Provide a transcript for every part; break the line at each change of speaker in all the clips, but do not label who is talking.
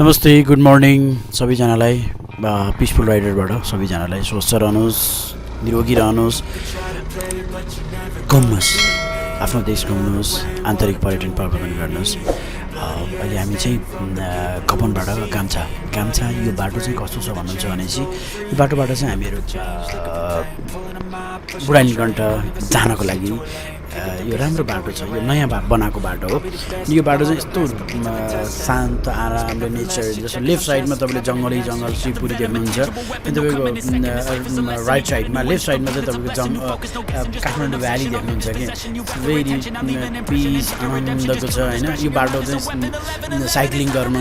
नमस्ते good morning सबैजनालाई peaceful राइडरबाट सबैजनालाई स्वस्थ रहनुहोस् निरोगी रहनुहोस् घुम्नुहोस् आफ्नो देश घुम्नुहोस् आन्तरिक पर्यटन प्रवर्धन गर्नुहोस्। अहिले हामी चाहिँ कपनबाट गाम्चा यो बाटो चाहिँ कस्तो छ भन्नुहुन्छ भनेपछि यो बाटोबाट चाहिँ हामीहरू बुढानीलकण्ठ जानको लागि यो राम्रो बाटो छ। यो नयाँ बनाएको बाटो हो। यो बाटो चाहिँ यस्तो शान्त आरामले नेचर जस्तो लेफ्ट साइडमा तपाईँले जङ्गल शिवपुरी देख्नुहुन्छ अनि तपाईँको राइट साइडमा लेफ्ट साइडमा चाहिँ तपाईँको काठमाडौँ भ्याली देख्नुहुन्छ कि भेरी पिस आनन्दको छ होइन। यो बाटो चाहिँ साइक्लिङ गर्न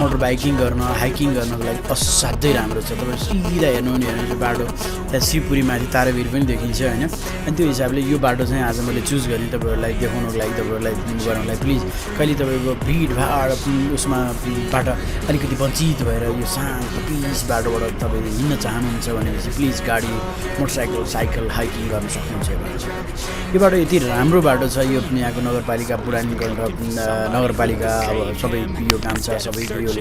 मोटर बाइकिङ गर्न हाइकिङ गर्नको लागि असाध्यै राम्रो छ। तपाईँ सिधा हेर्नु भने यो बाटो त्यहाँ शिवपुरीमाथि तारावीर पनि देखिन्छ होइन। अनि त्यो हिसाबले यो बाटो चाहिँ आज मैले चुज गरेँ तपाईँहरूलाई देखाउनको लागि तपाईँहरूलाई गर्नलाई। प्लिज कहिले तपाईँको भिडभाड उसमा बाट अलिकति वञ्चित भएर यो शान्त पिस बाटोबाट तपाईँ हिँड्न चाहनुहुन्छ भनेपछि प्लिज गाडी मोटरसाइकल साइकल हाइकिङ गर्न सक्नुहुन्छ। यो बाटो यति राम्रो बाटो छ। यो यहाँको नगरपालिका बुढानीलकण्ठ नगरपालिका अब सबै यो काम छ सबैको यो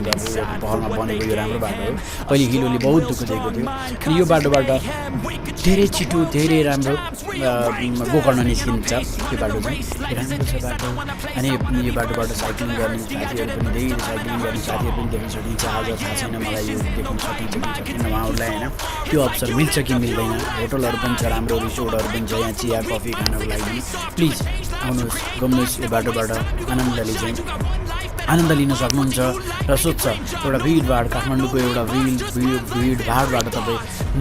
पहलमा बनेको यो राम्रो बाटो हो। पहिले हिलोले बहुत दुःख दिएको थियो अनि यो बाटोबाट धेरै छिटो धेरै राम्रो गोकर्ण निस्किन्छ। यो बाटो चाहिँ राम्रो छ बाटो। अनि यो बाटोबाट साइक्लिङ गर्ने साथीहरू पनि धेरै साइक्लिङ गर्ने साथीहरू पनि देख्न सकिन्छ। आज थाहा छैन मलाई यो देख्न सकिन्छ कि सकिन्न उहाँहरूलाई होइन। त्यो अवसर मिल्छ कि मिल्दैन। होटलहरू पनि छ राम्रो रिसोर्टहरू पनि छ यहाँ चिया कफी खानको लागि। प्लिज आउनुहोस् घुम्नुहोस् यो बाटोबाट आनन्द लिन सक्नुहुन्छ र सोध्छ एउटा भिडभाड काठमाडौँको एउटा भिडभाडबाट तपाईँ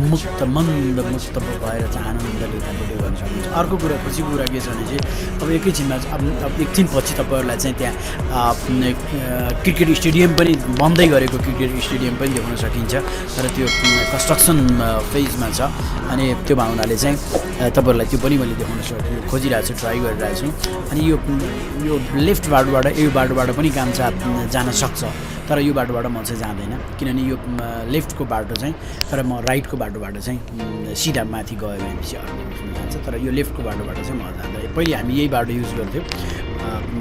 मुक्त भएर चाहिँ आनन्दले तपाईँले गर्न सक्नुहुन्छ। अर्को कुरा खुसीको कुरा के छ भने चाहिँ अब एकैछिनमा अब एकछिनपछि तपाईँहरूलाई चाहिँ त्यहाँ क्रिकेट स्टेडियम पनि बन्दै गरेको क्रिकेट स्टेडियम पनि देखाउन सकिन्छ तर त्यो कन्स्ट्रक्सन फेजमा छ। अनि त्यो भावनाले चाहिँ तपाईँहरूलाई त्यो पनि मैले देखाउन खोजिरहेको छु ट्राई गरिरहेको छु। अनि यो लेफ्ट बाटोबाट यो बाटोबाट पनि काम जान सक्छ तर यो बाटोबाट म चाहिँ जाँदैन किनभने यो लेफ्टको बाटो चाहिँ तर म राइटको बाटोबाट चाहिँ सिधा माथि गयो भनेपछि अर्को जान्छ तर यो लेफ्टको बाटोबाट चाहिँ म जाँदैन। पहिले हामी यही बाटो युज गर्थ्यौँ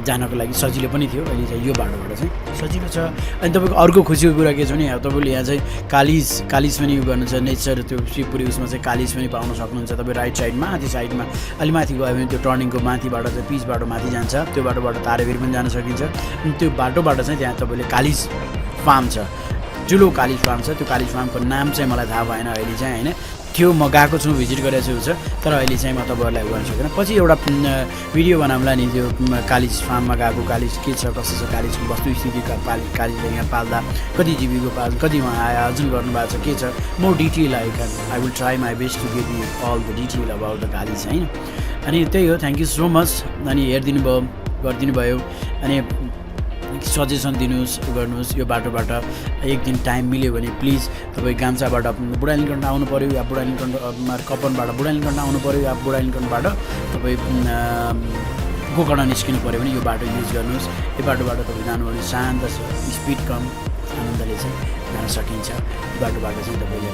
जानको लागि सजिलो पनि थियो। अहिले चाहिँ यो बाटोबाट चाहिँ सजिलो छ। अनि तपाईँको अर्को खुसीको कुरा के छ भने तपाईँले यहाँ चाहिँ कालिज पनि यो गर्नुहुन्छ नेचर त्यो शिवपुरी उसमा चाहिँ कालिज पनि पाउन सक्नुहुन्छ। तपाईँ राइट साइडमा माथि साइडमा अलि माथि गयो भने त्यो टर्निङको माथिबाट चाहिँ पिच बाटो माथि जान्छ त्यो बाटोबाट तारावीर पनि जान सकिन्छ। अनि त्यो बाटोबाट चाहिँ त्यहाँ तपाईँले कालिज फार्म छ ठुलो कालिज फार्म छ। त्यो कालिज फार्मको नाम चाहिँ मलाई थाहा भएन अहिले चाहिँ होइन। त्यो म गएको छु भिजिट गरेको छु तर अहिले चाहिँ म तपाईँहरूलाई गर्न सकिनँ। पछि एउटा भिडियो बनाउँला नि त्यो कालिज फार्ममा गएको कालिज के छ कसो छ कालिजको वस्तुस्थिति कालिजले यहाँ पाल्दा कति जीबीको कति उहाँ आयो हजुर गर्नुभएको छ के छ more detail I will try my best to give you all the detail about the college होइन। अनि त्यही हो थ्याङ्क यू सो मच। अनि हेरिदिनु भयो गरिदिनु भयो अनि सजेसन गर्नुहोस् यो बाटोबाट एक दिन टाइम मिल्यो भने प्लिज तपाईँ गाम्चाबाट बुढानीलकण्ठ आउनु पऱ्यो या कपनबाट बुढानीलकण्ठ आउनु पऱ्यो या बुढानीलकण्ठबाट तपाईँ गोकर्ण निस्किनु पऱ्यो भने यो बाटो युज गर्नुहोस्। यो बाटोबाट तपाईँ जानुभयो शान्त छ स्पिड कम आनन्दले चाहिँ जान सकिन्छ। यो बाटोबाट चाहिँ तपाईँले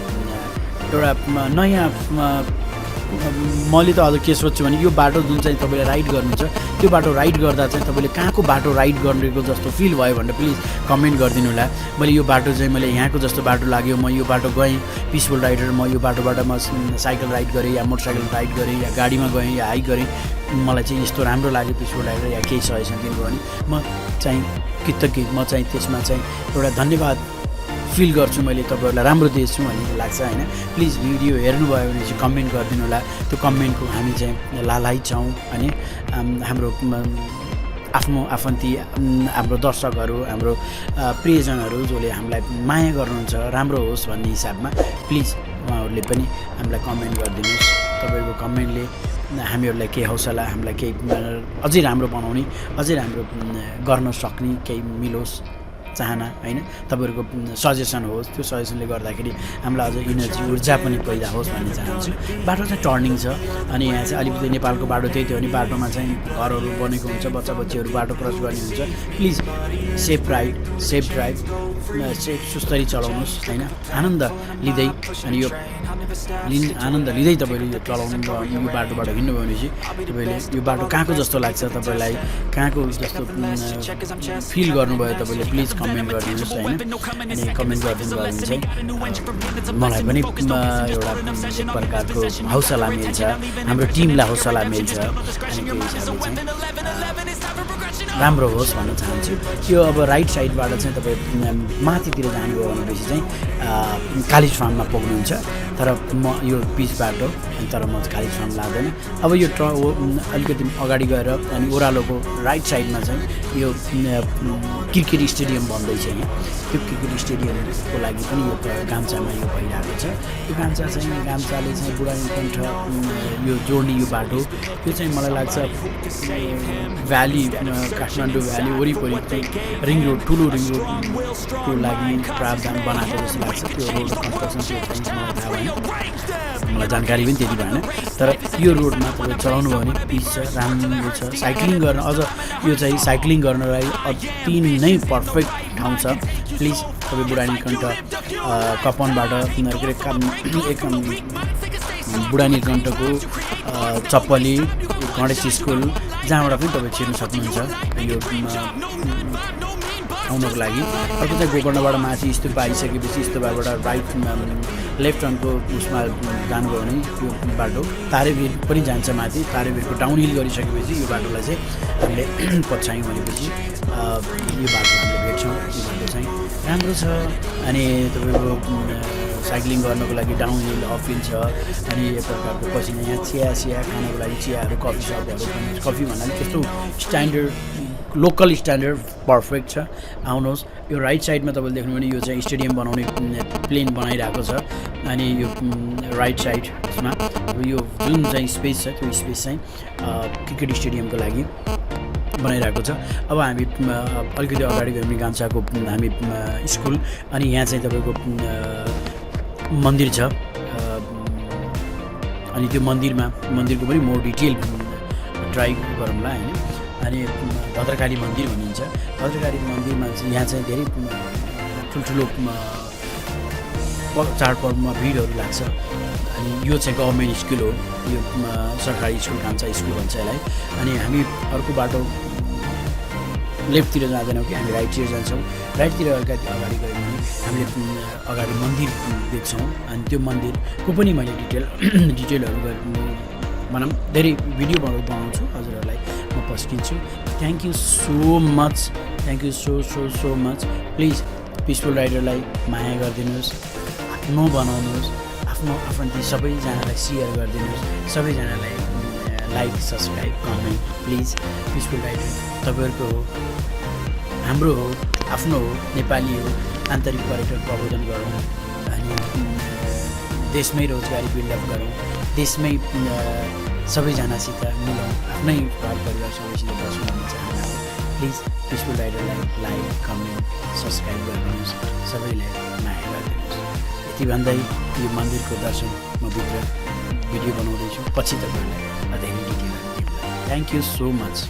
एउटा नयाँ मैले त अझ के सोध्छु भने यो बाटो जुन चाहिँ तपाईँले राइड गर्नुहुन्छ त्यो बाटो राइड गर्दा चाहिँ तपाईँले कहाँको बाटो राइड गरेको जस्तो फिल भयो भनेर प्लिज कमेन्ट गरिदिनु होला। मैले यो बाटो चाहिँ मैले यहाँको जस्तो बाटो लाग्यो म यो बाटो गएँ पिसफुल राइडर म यो बाटोबाट म साइकल राइड गरेँ या मोटरसाइकल राइड गरेँ या गाडीमा गएँ या हाइक गरेँ मलाई चाहिँ यस्तो राम्रो लाग्यो पिसफुल राइडर या केही सजेसन दिनुभयो भने म चाहिँ कृतज्ञ म चाहिँ त्यसमा चाहिँ एउटा धन्यवाद फिल गर्छु मैले तपाईँहरूलाई राम्रो देख्छु भन्ने लाग्छ होइन। प्लिज भिडियो हेर्नुभयो भने चाहिँ कमेन्ट गरिदिनु होला। त्यो कमेन्टको हामी चाहिँ लालायित छौँ अनि हाम्रो आफ्नो आफन्ती हाम्रो दर्शकहरू हाम्रो प्रियजनहरू जसले हामीलाई माया गर्नुहुन्छ राम्रो होस् भन्ने हिसाबमा प्लिज उहाँहरूले पनि हामीलाई कमेन्ट गरिदिनुहोस्। तपाईँको कमेन्टले हामीहरूलाई केही हौसला हामीलाई केही अझै राम्रो बनाउने अझै राम्रो गर्न सक्ने केही मिलोस् चाहना होइन तपाईँहरूको सजेसन होस्। त्यो सजेसनले गर्दाखेरि हामीलाई अझ इनर्जी ऊर्जा पनि पैदा होस् भन्ने चाहन्छु। बाटो चाहिँ टर्निङ छ अनि यहाँ चाहिँ अलिकति नेपालको बाटो त्यही थियो भने बाटोमा चाहिँ घरहरू बनेको हुन्छ बच्चा बच्चीहरू बाटो क्रस गर्ने हुन्छ। प्लिज सेफ ड्राइभ सेफ सुस्तरी चलाउनुहोस् होइन आनन्द लिँदै। अनि यो आनन्द लिँदै तपाईँले यो चलाउनु यो बाटोबाट हिँड्नुभयो भनेपछि तपाईँले यो बाटो कहाँको जस्तो लाग्छ तपाईँलाई कहाँको जस्तो फिल गर्नुभयो तपाईँले प्लिज कमेन्ट गरिदिनुहोस् होइन अनि कमेन्ट गरिदिनु भयो भने चाहिँ मलाई पनि एउटा एक प्रकारको हौसला मिल्छ हाम्रो टिमलाई हौसला मिल्छ अनि त्यो हिसाबले चाहिँ राम्रो होस् भन्न चाहन्छु यो अब राइट साइडबाट चाहिँ तपाईँ माथितिर जानुभयो भनेपछि चाहिँ कालिज फार्ममा पुग्नुहुन्छ तर म यो पिच बाटो तर म कालिज फार्म लाग्दैन अब यो अलिकति अगाडि गएर अनि ओह्रालोको राइट साइडमा चाहिँ यो क्रिकेट स्टेडियम बन्दैछ यहाँ त्यो क्रिकेट स्टेडियमको लागि पनि यो गाम्चामा यो भइरहेको छ यो गाम्चाले चाहिँ बुढानीकण्ठ यो जोड्ने यो बाटो यो चाहिँ मलाई लाग्छ भ्याली काठमाडौँ भ्याली वरिपरि चाहिँ रिङ रोड ठुलो रिङ रोडको लागि प्रावधान बनाएको जस्तो लाग्छ त्यो रोड कन्स्ट्रक्सन चाहिँ मलाई थाहा भएन मलाई जानकारी पनि त्यति भएन तर यो रोडमा तपाईँ चलाउनु भयो भने पिच छ राम्रो छ साइक्लिङ गर्न अझ यो चाहिँ साइक्लिङ गर्नलाई अति नै पर्फेक्ट ठाउँ छ प्लिज तपाईँ बुढानीकण्ठ कपनबाट एक बुढानीकण्ठको चप्पली गणेश स्कुल जहाँबाट पनि तपाईँ छिर्न सक्नुहुन्छ यो आउनको लागि अर्को चाहिँ गोकर्णबाट माथि स्तूप आइसकेपछि स्तूपबाट राइट लेफ्ट टर्नको उसमा जानुभयो भने यो बाटो तारेभिर पनि जान्छ माथि तारेभिरको डाउन हिल गरिसकेपछि यो बाटोलाई चाहिँ हामीले पछ्यायौँ भनेपछि यो बाटो हामीले भेट्छौँ यो बाटो चाहिँ राम्रो छ अनि तपाईँको साइक्लिङ गर्नको लागि डाउन हिल अफ हिल छ अनि एक प्रकारको पछि यहाँ चिया खानको लागि चियाहरू कफी सपहरू कफी भन्नाले त्यस्तो स्ट्यान्डर्ड लोकल स्ट्यान्डर्ड पर्फेक्ट छ आउनुहोस् यो राइट साइडमा तपाईँले देख्नु भने यो चाहिँ स्टेडियम बनाउने प्लेन बनाइरहेको छ अनि यो राइट साइडमा यो जुन चाहिँ स्पेस छ त्यो स्पेस चाहिँ क्रिकेट स्टेडियमको लागि बनाइरहेको छ अब हामी अलिकति अगाडि गयो भने गाम्चाको हामी स्कुल अनि यहाँ चाहिँ तपाईँको मन्दिर छ अनि त्यो मन्दिरको पनि मोर डिटेल ट्राई गरौँला होइन अनि भद्रकाली मन्दिर भनिन्छ भद्रकाली मन्दिरमा चाहिँ यहाँ चाहिँ धेरै ठुल्ठुलो चाडपर्वमा भिडहरू लाग्छ अनि यो चाहिँ गभर्मेन्ट स्कुल हो यो सरकारी स्कुल गाम्चा स्कुल भन्छ यसलाई अनि हामी अर्को बाटो लेफ्टतिर जाँदैनौँ कि हामी राइटतिर जान्छौँ राइटतिर अलिकति अगाडि गयौँ भने हामीले अगाडि मन्दिर देख्छौँ अनि त्यो मन्दिरको पनि मैले डिटेलहरू भनौँ धेरै भिडियो बनाउँछु हजुरहरूलाई म पस्किन्छु thank you so much so much please peaceful राइडरलाई माया गरिदिनुहोस् आफ्नो बनाउनुहोस् आफ्नो सबैजनालाई सेयर गरिदिनुहोस् सबैजनालाई like subscribe comment please peaceful rider तपाईँहरूको हो हाम्रो हो आफ्नो हो नेपाली हो आन्तरिक पर्यटन प्रबोधन गरौँ अनि देशमै रोजगारी बिल्डअप गरौँ देशमै सबैजनासित मिलौँ आफ्नै घर परिवार सबैसित बसौँ भन्न चाहन्छु प्लिज पिसफुल राइडरलाई लाइक कमेन्ट सब्सक्राइब गरिदिनुहोस् सबैलाई माया गरिदिनुहोस् यति भन्दै यो मन्दिरको दर्शन म भित्र भिडियो बनाउँदैछु पछि तपाईँहरूलाई धेरै detail thank you so much